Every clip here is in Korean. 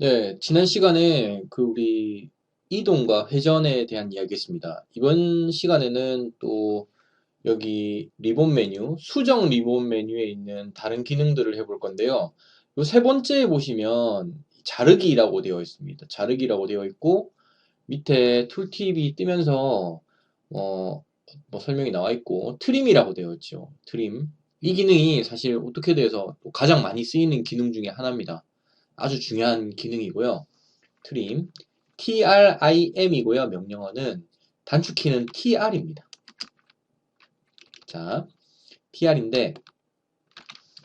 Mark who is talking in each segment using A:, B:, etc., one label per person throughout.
A: 네, 지난 시간에 우리 이동과 회전에 대한 이야기했습니다. 이번 시간에는 또 여기 리본 메뉴, 수정 리본 메뉴에 있는 다른 기능들을 해볼 건데요. 요 세 번째에 보시면 자르기라고 되어 있습니다. 자르기라고 되어 있고 밑에 툴팁이 뜨면서 뭐 설명이 나와 있고 트림이라고 되어 있죠. 트림. 이 기능이 사실 오토캐드에서 가장 많이 쓰이는 기능 중에 하나입니다. 아주 중요한 기능이고요. 트림, TRIM이고요. 명령어는 단축키는 TR입니다. 자, TR인데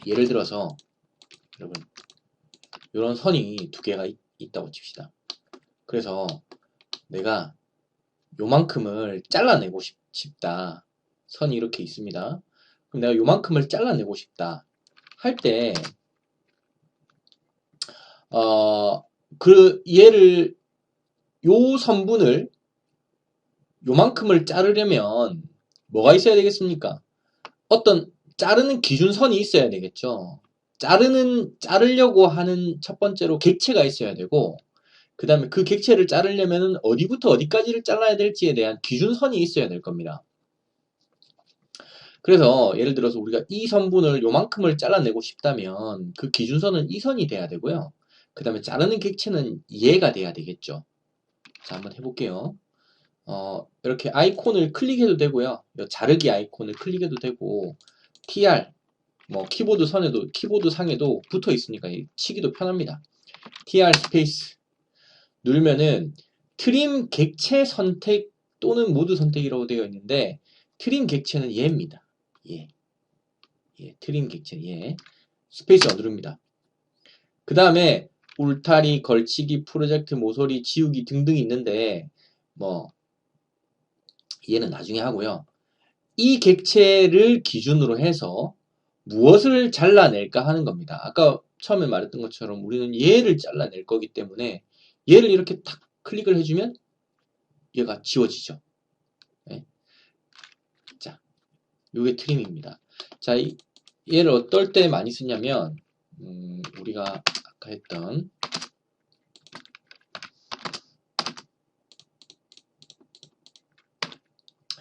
A: 예를 들어서 여러분 이런 선이 두 개가 있다고 칩시다. 그래서 내가 요만큼을 잘라내고 싶다. 선이 이렇게 있습니다. 그럼 내가 요만큼을 잘라내고 싶다. 할 때, 얘를, 요 선분을, 요만큼을 자르려면, 뭐가 있어야 되겠습니까? 어떤, 자르는 기준선이 있어야 되겠죠. 자르려고 하는 첫 번째로 객체가 있어야 되고, 그 다음에 그 객체를 자르려면 어디부터 어디까지를 잘라야 될지에 대한 기준선이 있어야 될 겁니다. 그래서 예를 들어서 우리가 이 선분을 요만큼을 잘라내고 싶다면 그 기준선은 이 선이 돼야 되고요. 그 다음에 자르는 객체는 얘가 돼야 되겠죠. 자, 한번 해볼게요. 이렇게 아이콘을 클릭해도 되고요. 자르기 아이콘을 클릭해도 되고 TR, 뭐 키보드 상에도 붙어 있으니까 치기도 편합니다. TR 스페이스 누르면은 트림 객체 선택 또는 모드 선택이라고 되어 있는데 트림 객체는 얘입니다. 얘. 트림 객체 얘. 스페이스 누릅니다. 그 다음에 울타리, 걸치기, 프로젝트, 모서리, 지우기 등등이 있는데 뭐 얘는 나중에 하고요. 이 객체를 기준으로 해서 무엇을 잘라낼까 하는 겁니다. 아까 처음에 말했던 것처럼 우리는 얘를 잘라낼 거기 때문에 얘를 이렇게 탁 클릭을 해주면 얘가 지워지죠. 네. 자, 요게 트림입니다. 자, 얘를 어떨 때 많이 쓰냐면 우리가 아까 했던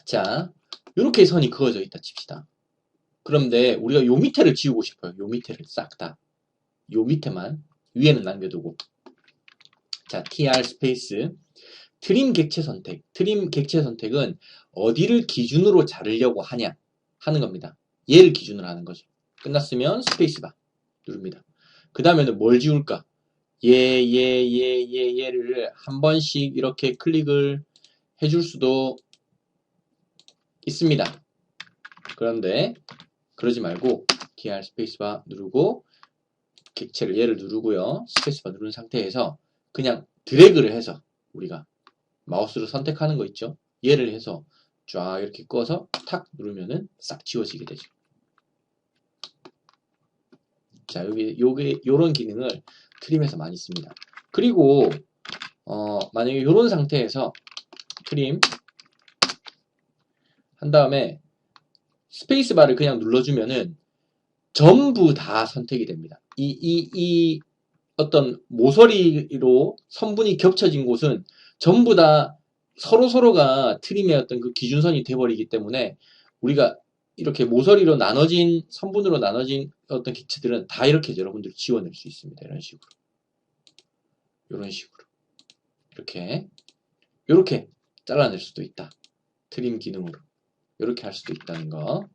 A: 자, 이렇게 선이 그어져 있다 칩시다. 그런데 우리가 요 밑에를 지우고 싶어요. 요 밑에를 싹 다. 요 밑에만 위에는 남겨두고 자, tr 스페이스 트림 객체 선택. 트림 객체 선택은 어디를 기준으로 자르려고 하냐 하는 겁니다. 얘를 기준으로 하는 거죠. 끝났으면 스페이스바 누릅니다. 그 다음에는 뭘 지울까? 얘를 한 번씩 이렇게 클릭을 해줄 수도 있습니다. 그런데 그러지 말고 tr 스페이스바 누르고 객체를 얘를 누르고요. 스페이스바 누른 상태에서 그냥 드래그를 해서 우리가 마우스로 선택하는 거 있죠? 얘를 해서 쫙 이렇게 꺼서 탁 누르면은 싹 지워지게 되죠. 자, 요런 기능을 트림에서 많이 씁니다. 그리고 만약에 요런 상태에서 트림 한 다음에 스페이스바를 그냥 눌러주면은 전부 다 선택이 됩니다. 이 어떤 모서리로 선분이 겹쳐진 곳은 전부 다 서로가 트림의 어떤 그 기준선이 돼버리기 때문에 우리가 이렇게 모서리로 나눠진, 선분으로 나눠진 어떤 객체들은 다 이렇게 여러분들이 지워낼 수 있습니다. 이런 식으로. 이런 식으로. 이렇게 잘라낼 수도 있다. 트림 기능으로. 이렇게 할 수도 있다는 거.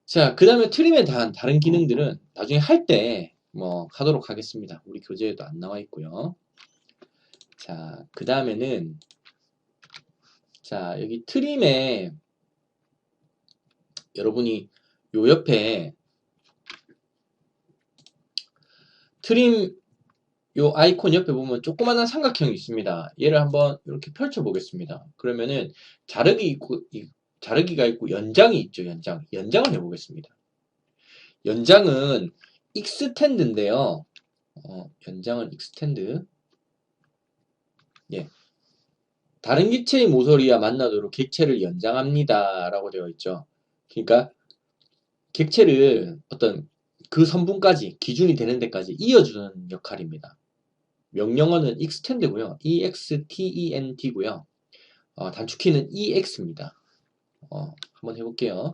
A: 자, 그 다음에 트림에 대한 다른 기능들은 나중에 할 때 뭐 하도록 하겠습니다. 우리 교재에도 안 나와 있고요. 자, 그 다음에는 자, 여기 트림에 여러분이 요 옆에 트림 요 아이콘 옆에 보면 조그마한 삼각형이 있습니다. 얘를 한번 이렇게 펼쳐 보겠습니다. 그러면은 자르기가 있고 연장이 있죠. 연장을 해보겠습니다. 연장은 익스텐드인데요. 연장은 익스텐드. 예. 다른 객체의 모서리와 만나도록 객체를 연장합니다. 라고 되어 있죠. 그러니까 객체를 어떤 그 선분까지 기준이 되는 데까지 이어주는 역할입니다. 명령어는 extend고요. extend고요. 단축키는 ex입니다. 한번 해볼게요.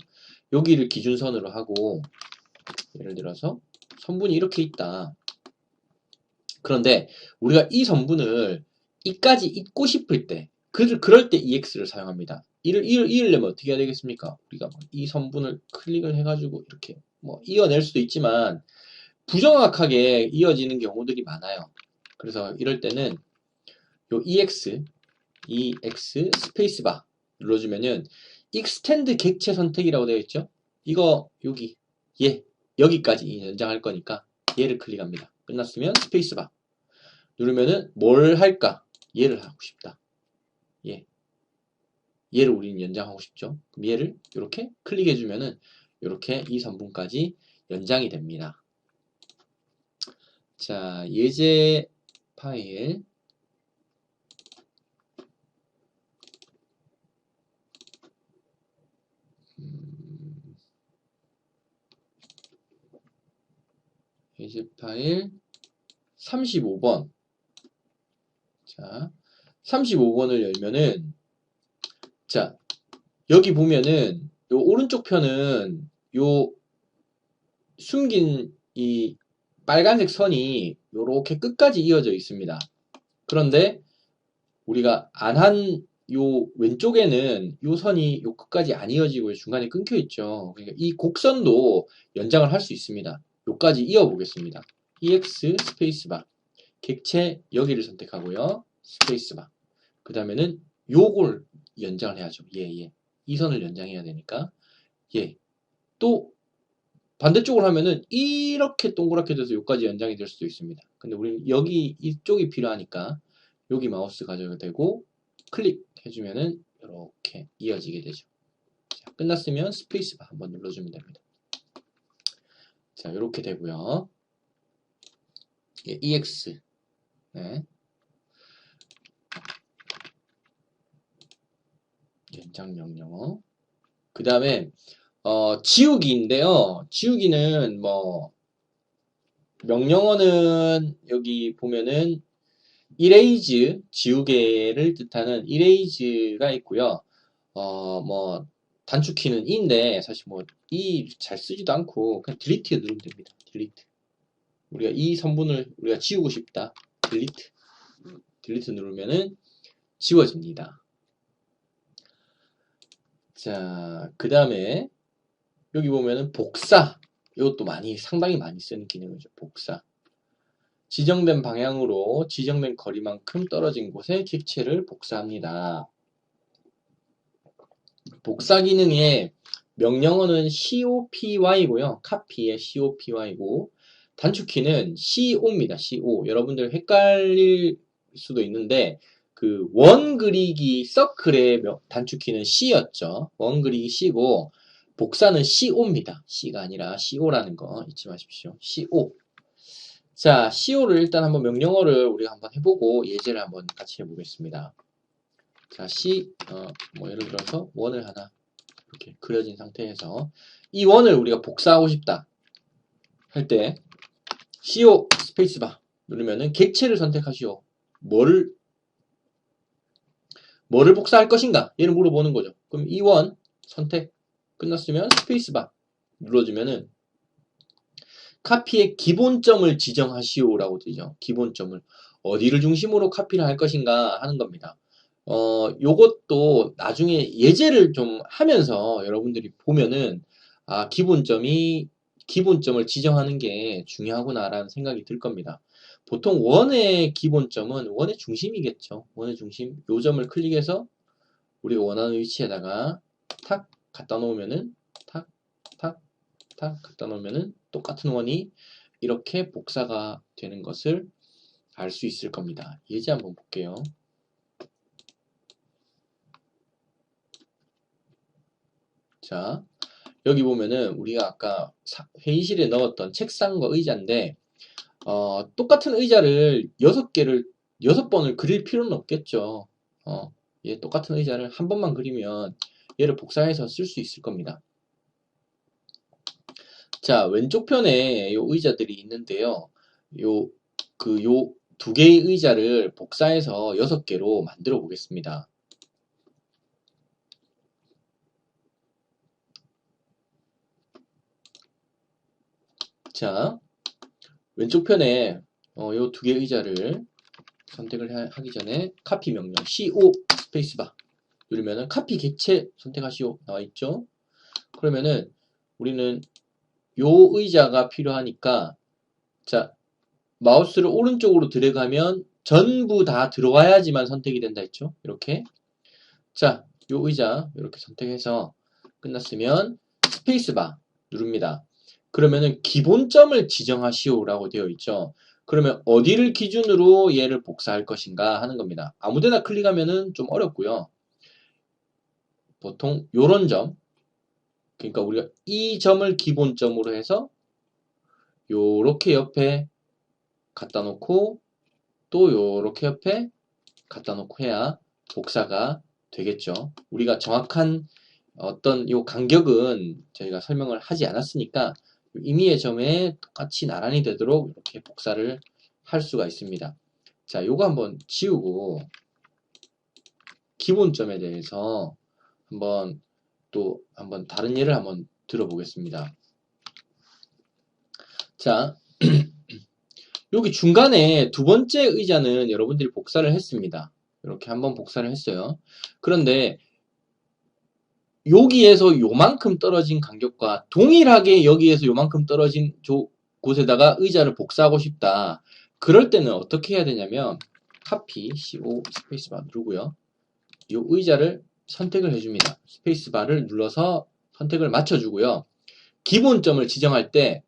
A: 여기를 기준선으로 하고 예를 들어서 선분이 이렇게 있다. 그런데 우리가 이 선분을 이까지 잇고 싶을 때 그럴 때 ex를 사용합니다. 이으려면 어떻게 해야 되겠습니까? 우리가 이 선분을 클릭을 해가지고 이렇게 이어낼 수도 있지만 부정확하게 이어지는 경우들이 많아요. 그래서 이럴 때는 요 EX 스페이스바 눌러주면은 extend 객체 선택이라고 되어 있죠? 이거 여기까지 연장할 거니까 얘를 클릭합니다. 끝났으면 스페이스바 누르면은 뭘 할까? 얘를 하고 싶다. 얘를 우리는 연장하고 싶죠. 그럼 얘를 이렇게 클릭해주면은 이렇게 이 선분까지 연장이 됩니다. 자, 예제 파일 예제 파일 35번. 자, 35번을 열면은 자, 여기 보면은 요 오른쪽 편은 요 숨긴 이 빨간색 선이 요렇게 끝까지 이어져 있습니다. 그런데 우리가 안 한 요 왼쪽에는 요 선이 요 끝까지 안 이어지고 중간에 끊겨 있죠. 그러니까 이 곡선도 연장을 할 수 있습니다. 요까지 이어 보겠습니다. EX 스페이스바 객체 여기를 선택하고요. 스페이스바 그 다음에는 요걸 연장을 해야죠. 이 선을 연장해야 되니까 또 반대쪽으로 하면은 이렇게 동그랗게 돼서 여기까지 연장이 될 수도 있습니다. 근데 우리는 여기 이쪽이 필요하니까 여기 마우스 가져야 되고 클릭해주면은 이렇게 이어지게 되죠. 자, 끝났으면 스페이스바 한번 눌러주면 됩니다. 자, 이렇게 되고요. EX 네. 연장 명령어 그 다음에 지우기인데요. 지우기는 명령어는 여기 보면은 erase 지우개를 뜻하는 erase가 있고요. 단축키는 e인데 사실 e 잘 쓰지도 않고 그냥 delete 누르면 됩니다. delete. 우리가 이 선분을 우리가 지우고 싶다. delete 누르면은 지워집니다. 자, 그 다음에 여기 보면은 복사. 이것도 상당히 많이 쓰는 기능이죠. 복사. 지정된 방향으로 지정된 거리만큼 떨어진 곳에 객체를 복사합니다. 복사 기능의 명령어는 COPY고요. 카피의 COPY고 단축키는 CO입니다. CO. 여러분들 헷갈릴 수도 있는데 그 원 그리기 서클의 단축키는 C였죠. 원 그리기 C고 복사는 CO입니다. C가 아니라 CO라는 거 잊지 마십시오. CO. 자, CO를 일단 한번 명령어를 우리가 한번 해보고 예제를 한번 같이 해보겠습니다. 자, 예를 들어서 원을 하나 이렇게 그려진 상태에서 이 원을 우리가 복사하고 싶다 할 때 CO 스페이스바 누르면은 객체를 선택하시오. 뭐를 복사할 것인가? 얘를 물어보는 거죠. 그럼 이 원 선택 끝났으면 스페이스바 눌러주면은 카피의 기본점을 지정하시오라고 되죠. 기본점을 어디를 중심으로 카피를 할 것인가 하는 겁니다. 요것도 나중에 예제를 좀 하면서 여러분들이 보면은 기본점을 지정하는 게 중요하구나라는 생각이 들 겁니다. 보통 원의 기본점은 원의 중심이겠죠. 원의 중심. 요 점을 클릭해서 우리가 원하는 위치에다가 탁 갖다 놓으면은 탁 갖다 놓으면은 똑같은 원이 이렇게 복사가 되는 것을 알 수 있을 겁니다. 예제 한번 볼게요. 자, 여기 보면은 우리가 아까 회의실에 넣었던 책상과 의자인데 똑같은 의자를 6번을 그릴 필요는 없겠죠. 똑같은 의자를 한 번만 그리면 얘를 복사해서 쓸 수 있을 겁니다. 자, 왼쪽 편에 요 의자들이 있는데요. 요 두 개의 의자를 복사해서 6개로 만들어 보겠습니다. 자, 왼쪽 편에 요 두 개의 의자를 선택을 하기 전에 카피 명령 CO 스페이스바 누르면은 카피 객체 선택하시오 나와 있죠. 그러면은 우리는 요 의자가 필요하니까 자, 마우스를 오른쪽으로 들어가면 전부 다 들어와야지만 선택이 된다 했죠. 이렇게. 자, 요 의자 이렇게 선택해서 끝났으면 스페이스바 누릅니다. 그러면은 기본점을 지정하시오라고 되어 있죠. 그러면 어디를 기준으로 얘를 복사할 것인가 하는 겁니다. 아무데나 클릭하면은 좀 어렵고요. 보통 요런 점, 그러니까 우리가 이 점을 기본점으로 해서 요렇게 옆에 갖다 놓고 또 요렇게 옆에 갖다 놓고 해야 복사가 되겠죠. 우리가 정확한 어떤 요 간격은 저희가 설명을 하지 않았으니까 임의의 점에 똑같이 나란히 되도록 이렇게 복사를 할 수가 있습니다. 자, 요거 한번 지우고 기본점에 대해서 한번 다른 예를 한번 들어보겠습니다. 자, 여기 중간에 두 번째 의자는 여러분들이 복사를 했습니다. 이렇게 한번 복사를 했어요. 그런데 여기에서 요만큼 떨어진 간격과 동일하게 여기에서 요만큼 떨어진 곳에다가 의자를 복사하고 싶다. 그럴 때는 어떻게 해야 되냐면 카피 CO 스페이스바 누르고요. 이 의자를 선택을 해줍니다. 스페이스바를 눌러서 선택을 맞춰주고요. 기본점을 지정할 때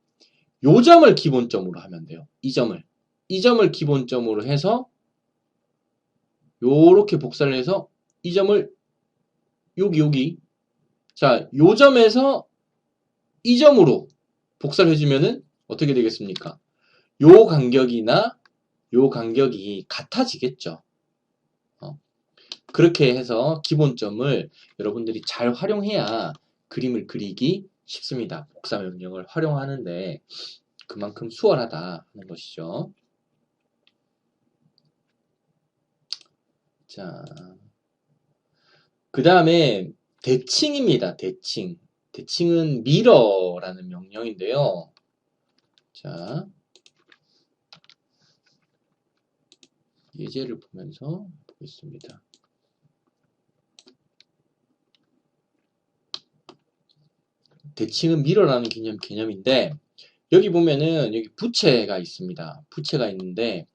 A: 요 점을 기본점으로 하면 돼요. 이 점을 기본점으로 해서 요렇게 복사를 해서 이 점을 여기 자, 요 점에서 이 점으로 복사를 해주면은 어떻게 되겠습니까? 요 간격이나 요 간격이 같아지겠죠. 그렇게 해서 기본점을 여러분들이 잘 활용해야 그림을 그리기 쉽습니다. 복사 명령을 활용하는데 그만큼 수월하다 하는 것이죠. 자, 그 다음에 대칭입니다. 대칭은 mirror라는 명령인데요. 자, 예제를 보면서 보겠습니다. 대칭은 mirror라는 개념인데 여기 보면은 여기 부채가 있습니다. 부채가 있는데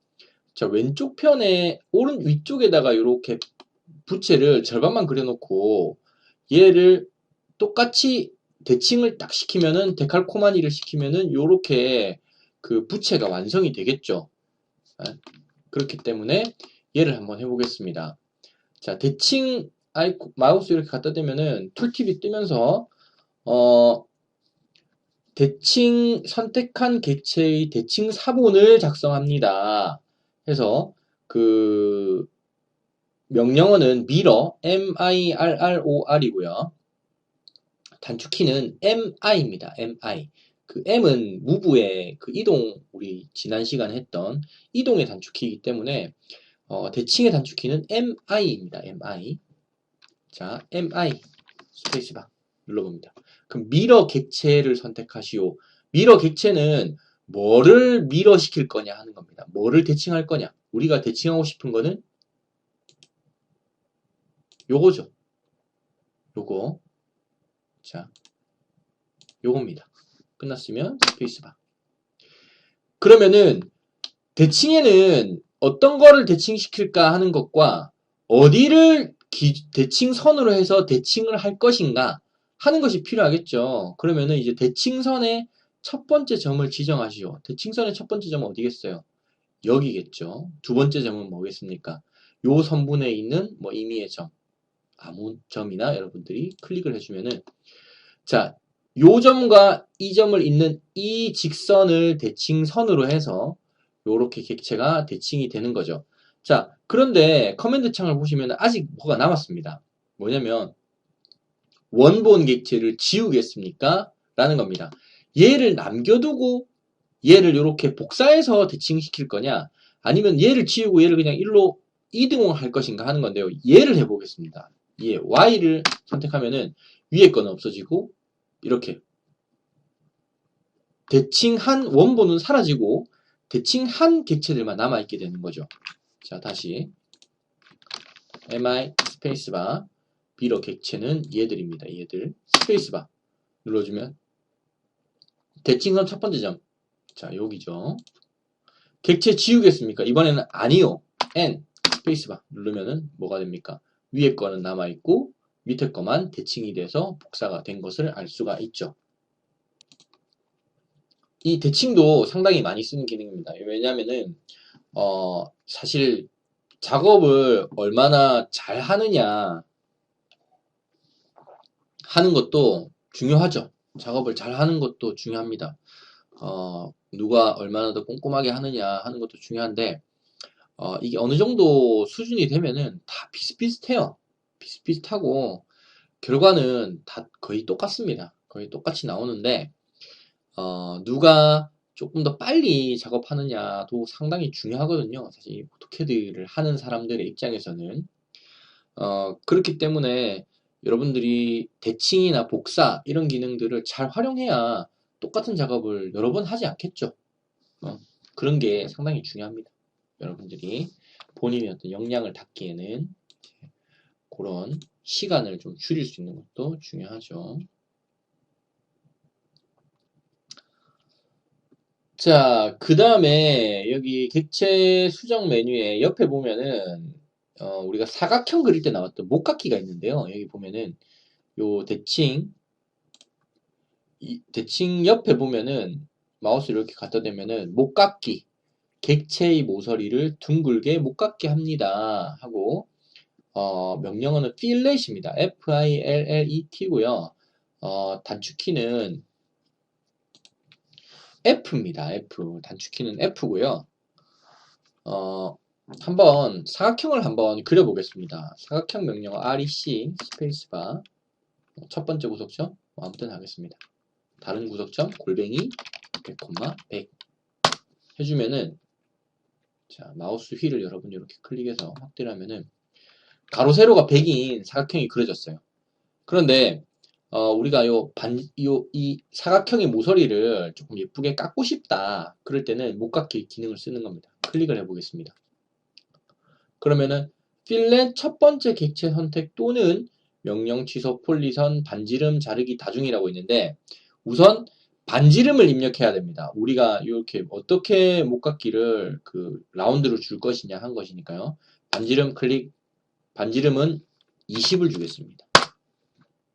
A: 자, 왼쪽 편에 위쪽에다가 이렇게 부채를 절반만 그려놓고 얘를 똑같이 대칭을 딱 시키면은 데칼코마니를 시키면은 요렇게 그 부채가 완성이 되겠죠. 그렇기 때문에 얘를 한번 해보겠습니다. 자, 대칭 마우스 이렇게 갖다 대면은 툴팁이 뜨면서 대칭 선택한 객체의 대칭 사본을 작성합니다. 해서 그 명령어는 mirror, mirror이고요. 단축키는 mi입니다. mi. 그 m은 muve의 그 이동, 우리 지난 시간에 했던 이동의 단축키이기 때문에 대칭의 단축키는 mi입니다. mi. 자, mi 스페이스바 눌러봅니다. 그럼 미러 객체를 선택하시오. 미러 객체는 뭐를 미러 시킬 거냐 하는 겁니다. 뭐를 대칭할 거냐. 우리가 대칭하고 싶은 거는 요거죠. 요거. 자, 요겁니다. 끝났으면 스페이스바. 그러면은 대칭에는 어떤 거를 대칭시킬까 하는 것과 어디를 대칭선으로 해서 대칭을 할 것인가 하는 것이 필요하겠죠. 그러면은 이제 대칭선의 첫 번째 점을 지정하시오. 대칭선의 첫 번째 점은 어디겠어요? 여기겠죠. 두 번째 점은 뭐겠습니까? 요 선분에 있는 뭐 임의의 점, 아무 점이나 여러분들이 클릭을 해주면은 자, 요 점과 이 점을 잇는 이 직선을 대칭선으로 해서 요렇게 객체가 대칭이 되는 거죠. 자, 그런데 커맨드 창을 보시면 아직 뭐가 남았습니다. 뭐냐면 원본 객체를 지우겠습니까? 라는 겁니다. 얘를 남겨두고 얘를 이렇게 복사해서 대칭시킬 거냐? 아니면 얘를 지우고 얘를 그냥 1로 이등호할 것인가 하는 건데요. 얘를 해보겠습니다. 얘 Y를 선택하면은 위에 거는 없어지고 이렇게 대칭한 원본은 사라지고 대칭한 객체들만 남아있게 되는 거죠. 자, 다시 mi 스페이스바 B로 객체는 얘들입니다. 얘들 스페이스바 눌러주면 대칭선 첫 번째 점. 자, 여기죠. 객체 지우겠습니까? 이번에는 아니요. N 스페이스바 누르면은 뭐가 됩니까? 위에 거는 남아있고 밑에 거만 대칭이 돼서 복사가 된 것을 알 수가 있죠. 이 대칭도 상당히 많이 쓰는 기능입니다. 왜냐하면은 사실 작업을 얼마나 잘 하느냐 하는 것도 중요하죠. 작업을 잘 하는 것도 중요합니다. 누가 얼마나 더 꼼꼼하게 하느냐 하는 것도 중요한데 이게 어느 정도 수준이 되면은 다 비슷비슷해요. 비슷비슷하고 결과는 다 거의 똑같습니다. 거의 똑같이 나오는데 누가 조금 더 빨리 작업하느냐도 상당히 중요하거든요. 사실 오토캐드를 하는 사람들의 입장에서는 그렇기 때문에 여러분들이 대칭이나 복사 이런 기능들을 잘 활용해야 똑같은 작업을 여러 번 하지 않겠죠. 그런 게 상당히 중요합니다. 여러분들이 본인의 어떤 역량을 닦기에는 그런 시간을 좀 줄일 수 있는 것도 중요하죠. 자, 그 다음에 여기 객체 수정 메뉴에 옆에 보면은 우리가 사각형 그릴 때 나왔던 목깎기가 있는데요. 여기 보면은 요 대칭 대칭 옆에 보면은 마우스를 이렇게 갖다 대면은 목깎기 객체의 모서리를 둥글게 목깎게 합니다 하고 명령어는 필렛입니다. F-I-L-L-E-T고요. 단축키는 F입니다. F. 단축키는 F고요. 한번 사각형을 한번 그려보겠습니다. 사각형 명령어 REC 스페이스바 첫 번째 구석점 아무 때나 하겠습니다. 다른 구석점 골뱅이 100, 100 해주면은 자 마우스 휠을 여러분 이렇게 클릭해서 확대를 하면은 가로 세로가 100인 사각형이 그려졌어요. 그런데 우리가 이 사각형의 모서리를 조금 예쁘게 깎고 싶다. 그럴 때는 목깎기 기능을 쓰는 겁니다. 클릭을 해보겠습니다. 그러면은 필렛 첫 번째 객체 선택 또는 명령 취소 폴리선 반지름 자르기 다중이라고 있는데 우선 반지름을 입력해야 됩니다. 우리가 이렇게 어떻게 목깎기를 그 라운드로 줄 것이냐 한 것이니까요. 반지름 클릭 반지름은 20을 주겠습니다.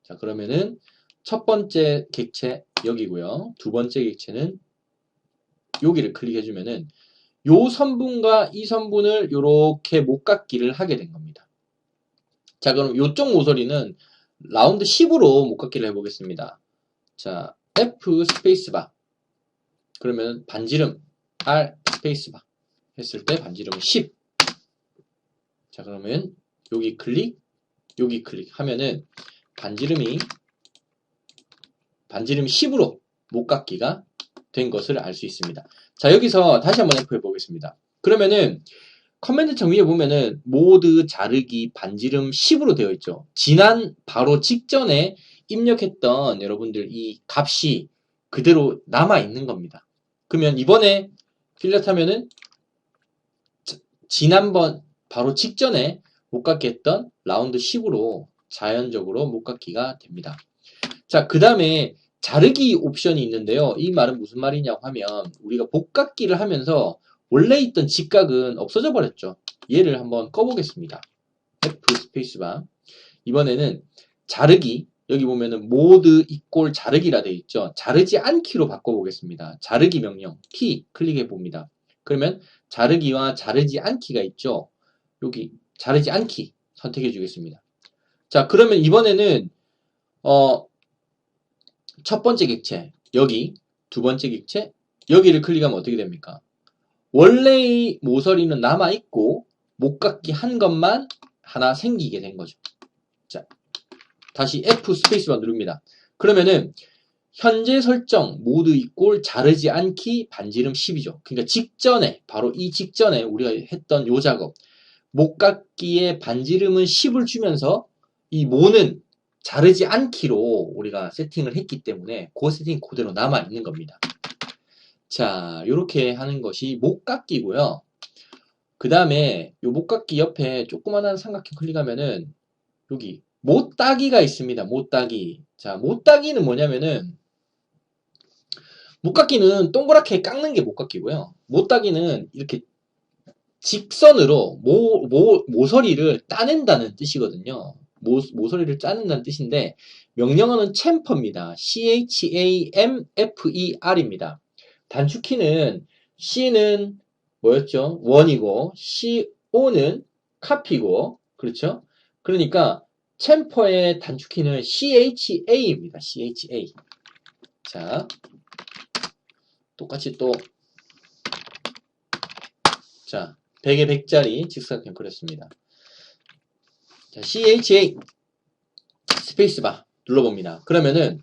A: 자, 그러면은 첫 번째 객체 여기고요. 두 번째 객체는 여기를 클릭해주면은 요 선분과 이 선분을 이렇게 목깎기를 하게 된 겁니다. 자, 그럼 요쪽 모서리는 라운드 10으로 목깎기를 해보겠습니다. 자, F 스페이스바 그러면 반지름 R 스페이스바 했을 때 반지름은 10. 자, 그러면 여기 클릭 하면은 반지름이 10으로 목깎기가 된 것을 알 수 있습니다. 자, 여기서 다시 한번 F 해보겠습니다. 그러면은 커맨드 창 위에 보면은 모드 자르기 반지름 10으로 되어 있죠. 지난 바로 직전에 입력했던 여러분들 이 값이 그대로 남아 있는 겁니다. 그러면 이번에 필렛 하면은 지난번 바로 직전에 목깎기 했던 라운드 10으로 자연적으로 목깎기가 됩니다. 자, 그 다음에 자르기 옵션이 있는데요. 이 말은 무슨 말이냐고 하면 우리가 복깎기를 하면서 원래 있던 직각은 없어져 버렸죠. 얘를 한번 꺼보겠습니다. F 스페이스바 이번에는 자르기 여기 보면은 모드 이꼴 자르기라 되어 있죠. 자르지 않기로 바꿔보겠습니다. 자르기 명령 T 클릭해 봅니다. 그러면 자르기와 자르지 않기가 있죠. 여기 자르지 않기 선택해 주겠습니다. 자, 그러면 이번에는 첫 번째 객체 여기 두 번째 객체 여기를 클릭하면 어떻게 됩니까? 원래의 모서리는 남아있고 목깎기 한 것만 하나 생기게 된 거죠. 자, 다시 F 스페이스바 누릅니다. 그러면은 현재 설정 모드 이꼴 자르지 않기 반지름 10이죠. 그러니까 직전에 바로 이 직전에 우리가 했던 요 작업 목깎이의 반지름은 10을 주면서 이 모는 자르지 않기로 우리가 세팅을 했기 때문에 그 세팅 그대로 남아 있는 겁니다. 자, 이렇게 하는 것이 목깎이고요. 그 다음에 요 목깎이 옆에 조그만한 삼각형 클릭하면은 여기 못따기가 있습니다. 못따기. 자, 못따기는 뭐냐면은 못깎이는 동그랗게 깎는 게 못깎이고요. 못따기는 이렇게 직선으로 모서리를 따낸다는 뜻이거든요. 모서리를 짜낸다는 뜻인데 명령어는 chamfer입니다. chamfer입니다. 단축키는 C는 뭐였죠? 원이고 CO는 카피고 그렇죠? 그러니까 chamfer의 단축키는 CHA입니다. CHA. 자, 똑같이 또 자, 100에 100짜리 직사각형 그렸습니다. 자, CHA 스페이스바 눌러봅니다. 그러면은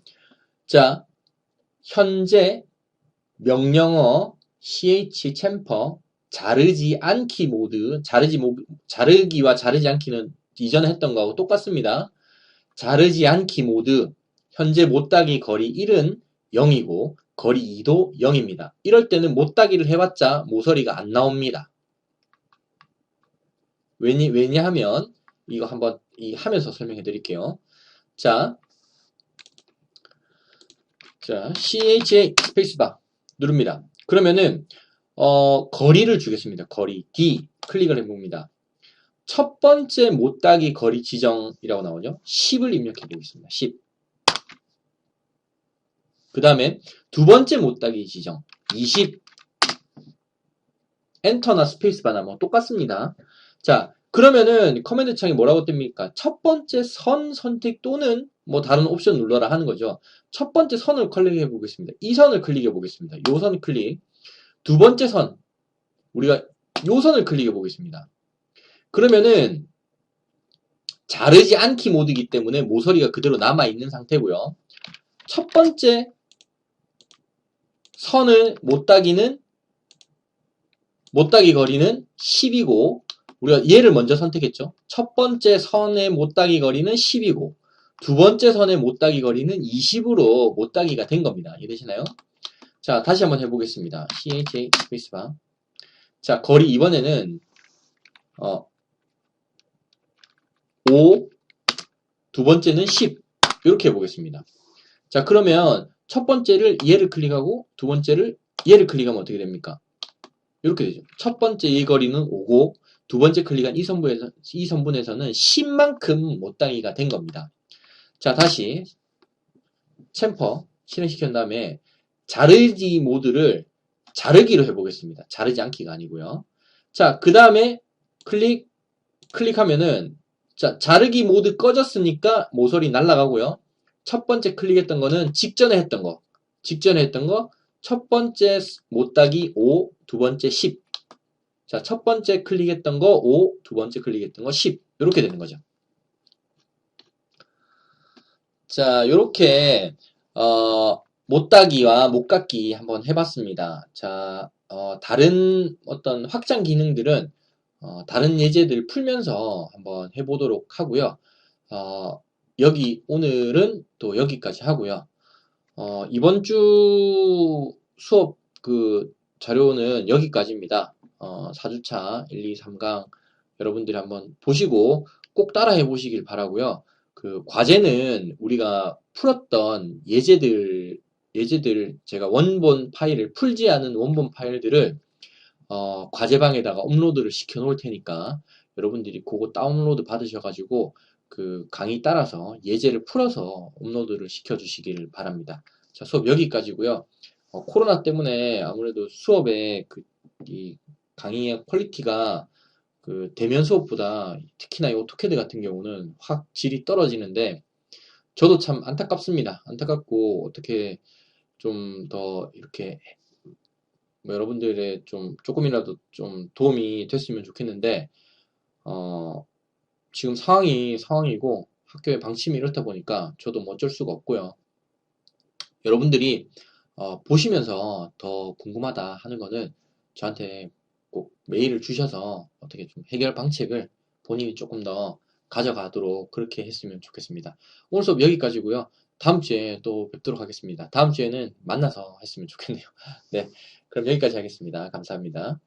A: 자, 현재 명령어 ch 챔퍼 자르지 않기 모드 자르기와 자르지 않기는 이전에 했던 거하고 똑같습니다. 자르지 않기 모드 현재 못따기 거리 1은 0이고 거리 2도 0입니다. 이럴 때는 못따기를 해봤자 모서리가 안 나옵니다. 왜냐하면 이거 한번 하면서 설명해 드릴게요. 자, CHA 스페이스바 누릅니다. 그러면은 거리를 주겠습니다. 거리 D 클릭을 해봅니다. 첫 번째 못따기 거리 지정이라고 나오죠. 10을 입력해 보겠습니다. 10. 그 다음에 두 번째 못따기 지정 20. 엔터나 스페이스바나 뭐 똑같습니다. 자, 그러면은 커맨드 창에 뭐라고 뜹니까? 첫 번째 선 선택 또는 뭐 다른 옵션 눌러라 하는 거죠. 첫 번째 선을 클릭해 보겠습니다. 이 선을 클릭해 보겠습니다. 요 선 클릭. 두 번째 선 우리가 요 선을 클릭해 보겠습니다. 그러면은 자르지 않기 모드이기 때문에 모서리가 그대로 남아 있는 상태고요. 첫 번째 선을 못따기 거리는 10이고 우리가 얘를 먼저 선택했죠. 첫 번째 선의 못따기 거리는 10이고 두 번째 선의 못따기 거리는 20으로 못따기가 된 겁니다. 이해되시나요? 자, 다시 한번 해보겠습니다. CHA 스페이스바. 자, 거리 이번에는 5, 두 번째는 10 이렇게 해보겠습니다. 자, 그러면 첫 번째를 얘를 클릭하고 두 번째를 얘를 클릭하면 어떻게 됩니까? 이렇게 되죠. 첫 번째 이 거리는 5고 두 번째 클릭한 이 선분에서는 10만큼 못따기가 된 겁니다. 자, 다시 챔퍼 실행시킨 다음에 자르기 모드를 자르기로 해보겠습니다. 자르지 않기가 아니고요. 자, 그 다음에 클릭하면은 자, 자르기 모드 꺼졌으니까 모서리 날아가고요. 첫 번째 클릭했던 거는 직전에 했던 거. 첫 번째 못따기 5, 두 번째 10. 자, 첫 번째 클릭했던 거 5, 두 번째 클릭했던 거 10. 이렇게 되는 거죠. 자, 요렇게 못따기와 못깎기 한번 해봤습니다. 자, 다른 어떤 확장 기능들은 다른 예제들 풀면서 한번 해보도록 하고요. 오늘은 또 여기까지 하고요. 이번 주 수업 그 자료는 여기까지입니다. 4주차 1, 2, 3강 여러분들이 한번 보시고 꼭 따라해 보시길 바라고요. 그 과제는 우리가 풀었던 예제들 제가 원본 파일을 풀지 않은 원본 파일들을 과제방에다가 업로드를 시켜 놓을 테니까 여러분들이 그거 다운로드 받으셔가지고 그 강의 따라서 예제를 풀어서 업로드를 시켜 주시길 바랍니다. 자, 수업 여기까지고요. 코로나 때문에 아무래도 수업의 이 강의의 퀄리티가 그 대면 수업보다 특히나 이 오토캐드 같은 경우는 확 질이 떨어지는데 저도 참 안타깝습니다. 안타깝고 어떻게 좀 더 이렇게 뭐 여러분들의 좀 조금이라도 좀 도움이 됐으면 좋겠는데 지금 상황이고 학교의 방침이 이렇다 보니까 저도 뭐 어쩔 수가 없고요. 여러분들이 보시면서 더 궁금하다 하는 거는 저한테 꼭 메일을 주셔서 어떻게 좀 해결 방책을 본인이 조금 더 가져가도록 그렇게 했으면 좋겠습니다. 오늘 수업 여기까지고요. 다음 주에 또 뵙도록 하겠습니다. 다음 주에는 만나서 했으면 좋겠네요. 네, 그럼 여기까지 하겠습니다. 감사합니다.